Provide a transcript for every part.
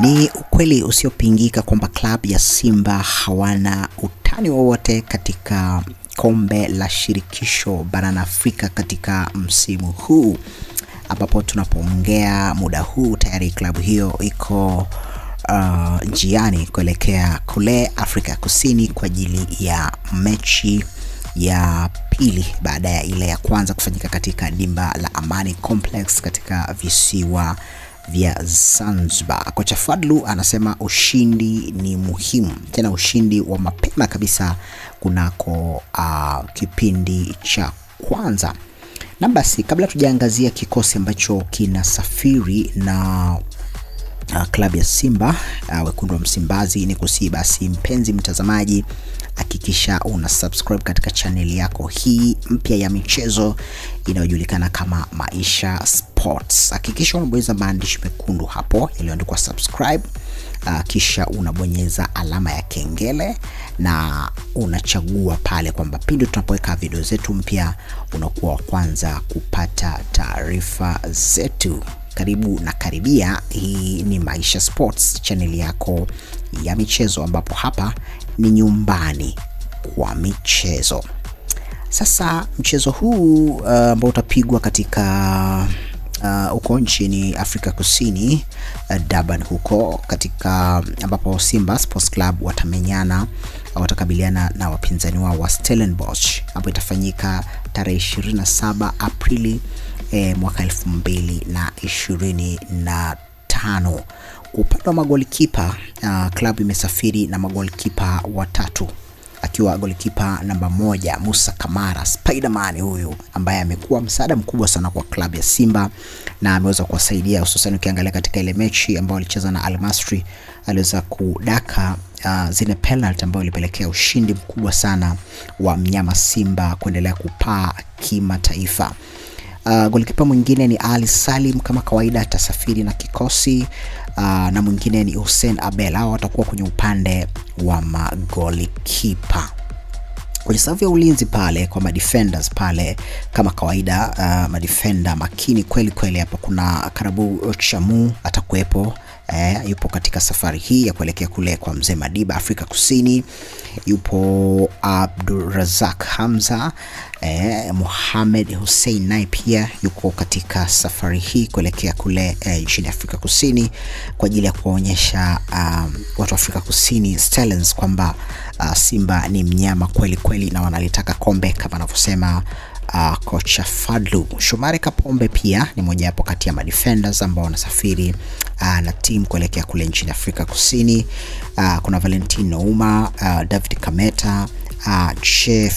Ni ukweli usiopingika kwamba klabu ya Simba hawana utani wowote katika kombe la shirikisho barani Afrika katika msimu huu. Ambapo tunapoongea muda huu tayari klabu hiyo iko njiani kuelekea kule Afrika Kusini kwa ajili ya mechi ya pili baada ya ile ya kwanza kufanyika katika dimba la Amani Complex katika visiwa vya Zanzibar. Kocha Fadlu anasema ushindi ni muhimu, tena ushindi wa mapema kabisa kunako kipindi cha kwanza. Na basi kabla tujaangazia kikosi ambacho kinasafiri na klabu ya Simba wekundu wa Msimbazi, ni kusihi basi mpenzi mtazamaji hakikisha una subscribe katika channel yako hii mpya ya michezo inayojulikana kama Maisha Sports. Hakikisha unabonyeza maandishi mekundu hapo yaliyoandikwa subscribe, kisha unabonyeza alama ya kengele na unachagua pale kwamba pindi tunapoweka video zetu mpya unakuwa wa kwanza kupata taarifa zetu. Karibu na karibia, hii ni Maisha Sports, channel yako ya michezo ambapo hapa ni nyumbani kwa michezo. Sasa mchezo huu ambao utapigwa katika uko nchini Afrika Kusini, Durban huko, katika ambapo Simba Sports Club watakabiliana na wapinzani wao wa Stellenbosch, ambapo itafanyika tarehe 27 Aprili mwaka 2025. Upande wa magolikipa, klabu imesafiri na magolikipa watatu, akiwa golikipa namba 1 Musa Kamara, Spiderman huyu ambaye amekuwa msaada mkubwa sana kwa klabu ya Simba na ameweza kuwasaidia, hususan ukiangalia katika ile mechi ambayo alicheza na Al Masry, aliweza kudaka zile penalty ambayo ilipelekea ushindi mkubwa sana wa mnyama Simba kuendelea kupaa kimataifa. Golikipa mwingine ni Ali Salim, kama kawaida atasafiri na kikosi, na mwingine ni Hussein Abel. Hao watakuwa kwenye upande wa magolikipa. Kwenye safu ya ulinzi pale kwa madefenders pale kama kawaida, madefender makini kweli kweli. Hapa kuna Karabu Chamu atakuepo, yupo katika safari hii ya kuelekea kule kwa Mzee Madiba Afrika Kusini. Yupo Abdulrazak Hamza, Mohamed Hussein naye pia yuko katika safari hii kuelekea kule nchini Afrika Kusini kwa ajili ya kuonyesha watu wa Afrika Kusini Stallings kwamba Simba ni mnyama kweli kweli na wanalitaka kombe kama anavyosema kocha Fadlu. Shomari Kapombe pia ni mmoja wapo kati ya madefenders ambao wanasafiri na timu kuelekea kule nchini Afrika Kusini. Kuna Valentino Uma, David Kameta, Che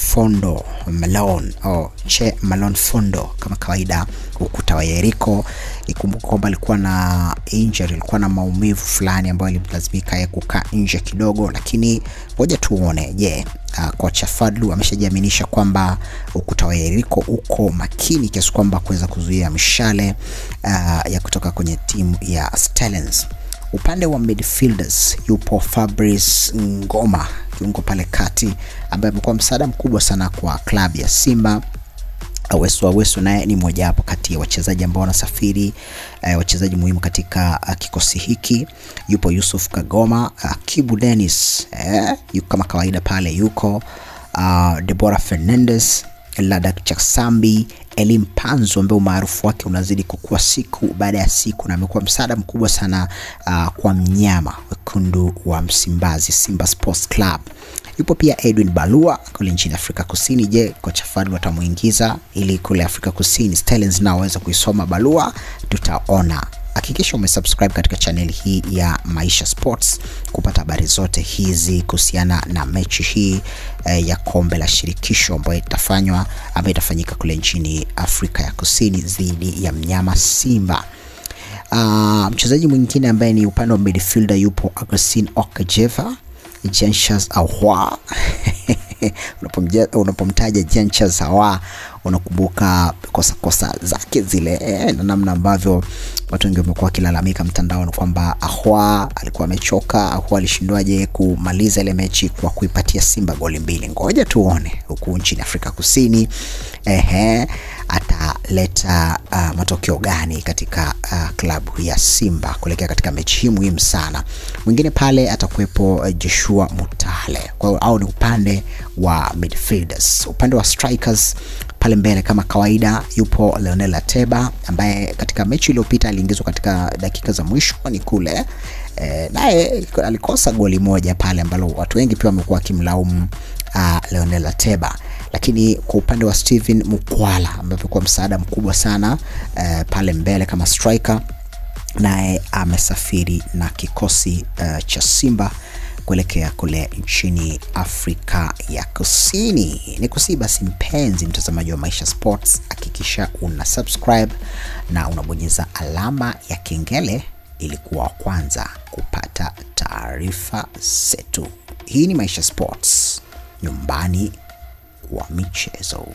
Malone Fondo kama kawaida. Ukuta wa Yeriko, ikumbuka kwamba alikuwa na injury, alikuwa na maumivu fulani ambayo ililazimika yeye kukaa nje kidogo, lakini ngoja tuone kocha Fadlu ameshajiaminisha kwamba ukuta wa Yeriko uko makini kiasi kwamba kuweza kuzuia mishale ya kutoka kwenye timu ya Stallings. Upande wa midfielders yupo Fabrice Ngoma, kiungo pale kati ambaye amekuwa msaada mkubwa sana kwa klabu ya Simba. Awesu naye ni mmoja wapo kati ya wachezaji ambao wanasafiri, wachezaji muhimu katika kikosi hiki. Yupo Yusuf Kagoma, Kibu Dennis, yuko kama kawaida pale, yuko Deborah Fernandez, Ladak Chaksambi, Elim Panzo ambaye umaarufu wake unazidi kukua siku baada ya siku na amekuwa msaada mkubwa sana kwa mnyama wekundu wa Msimbazi Simba Sports Club. Yupo pia Edwin Balua kule nchini Afrika Kusini. Je, kocha Fadlu atamuingiza ili kule Afrika Kusini Stallings nao waweza kuisoma Balua? Tutaona. Hakikisha umesubscribe katika channel hii ya Maisha Sports kupata habari zote hizi kuhusiana na mechi hii ya kombe la shirikisho ambayo itafanyika kule nchini Afrika ya Kusini dhidi ya mnyama Simba. Mchezaji mwingine ambaye ni upande wa midfielder yupo Augustine Okajeva, Jean-Charles Ahoua. Unapomtaja Jean-Charles Ahoua unakumbuka kosa zake zile na namna ambavyo watu wengi wamekuwa wakilalamika mtandaoni kwamba Ahoua alikuwa amechoka. Ahoua alishindwaje kumaliza ile mechi kwa kuipatia Simba goli 2. Ngoja tuone huku nchini Afrika Kusini ataleta matokeo gani katika klabu ya Simba kuelekea katika mechi hii muhimu sana. Mwingine pale atakuwepo Joshua Mutale. Kwa hiyo au ni upande wa midfielders. Upande wa strikers pale mbele kama kawaida yupo Leonel Ateba ambaye katika mechi iliyopita aliingizwa katika dakika za mwisho ni kule. Naye alikosa goli moja pale ambalo watu wengi pia wamekuwa kimlaumu Leonel Ateba. Lakini kwa upande wa Steven Mukwala ambaye amekuwa msaada mkubwa sana pale mbele kama striker, naye amesafiri na kikosi cha Simba kuelekea kule nchini Afrika ya Kusini. Nikusihi basi mpenzi mtazamaji wa Maisha Sports, hakikisha una subscribe na unabonyeza alama ya kengele ili kuwa kwanza kupata taarifa zetu. Hii ni Maisha Sports, nyumbani wa michezo.